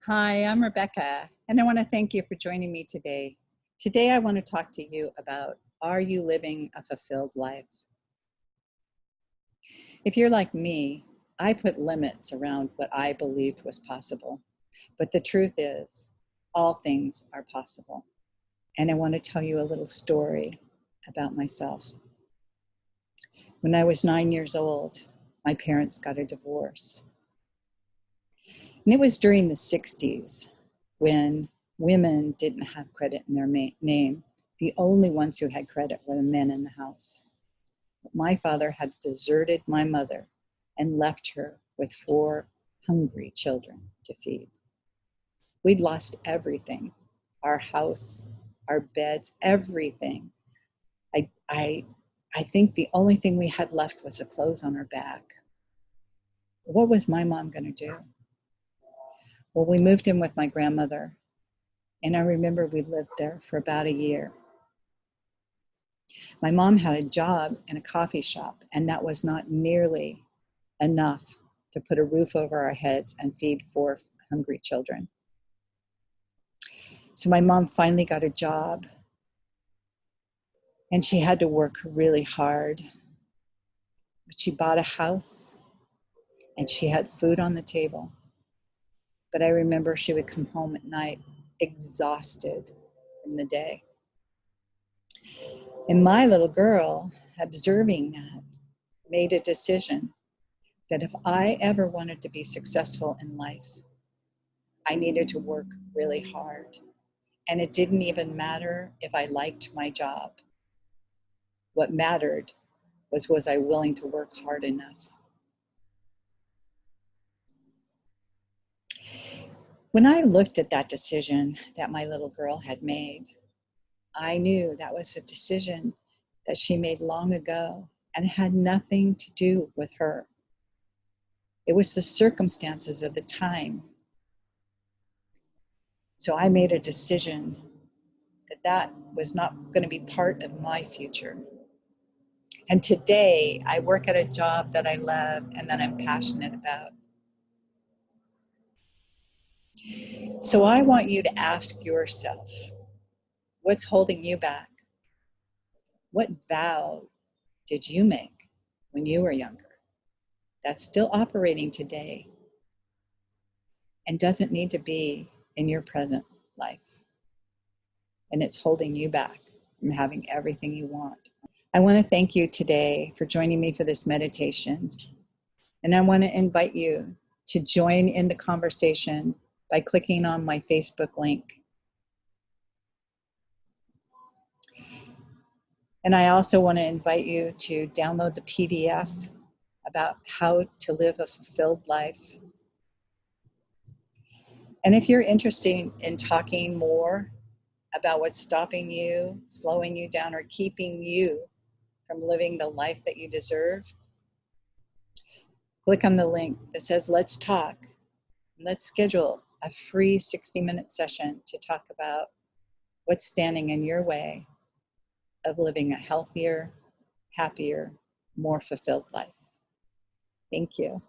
Hi, I'm Rebecca, and I want to thank you for joining me today. Today, I want to talk to you about, are you living a fulfilled life? If you're like me, I put limits around what I believed was possible. But the truth is, all things are possible. And I want to tell you a little story about myself. When I was 9 years old, my parents got a divorce. And it was during the 60s when women didn't have credit in their name. The only ones who had credit were the men in the house. But my father had deserted my mother and left her with 4 hungry children to feed. We'd lost everything, our house, our beds, everything. I think the only thing we had left was the clothes on our back. What was my mom going to do? Well, we moved in with my grandmother, and I remember we lived there for about a year. My mom had a job in a coffee shop, and that was not nearly enough to put a roof over our heads and feed 4 hungry children. So my mom finally got a job, and she had to work really hard. But she bought a house, and she had food on the table. But I remember she would come home at night exhausted from the day. And my little girl, observing that, made a decision that if I ever wanted to be successful in life, I needed to work really hard. And it didn't even matter if I liked my job. What mattered was I willing to work hard enough? When I looked at that decision that my little girl had made, I knew that was a decision that she made long ago and had nothing to do with her. It was the circumstances of the time. So I made a decision that was not going to be part of my future. And today I work at a job that I love and that I'm passionate about. So I want you to ask yourself, what's holding you back? What vow did you make when you were younger that's still operating today and doesn't need to be in your present life? And it's holding you back from having everything you want. I want to thank you today for joining me for this meditation. And I want to invite you to join in the conversation by clicking on my Facebook link. And I also want to invite you to download the PDF about how to live a fulfilled life. And if you're interested in talking more about what's stopping you, slowing you down, or keeping you from living the life that you deserve, click on the link that says, let's talk. Let's schedule a free 60-minute session to talk about what's standing in your way of living a healthier, happier, more fulfilled life. Thank you.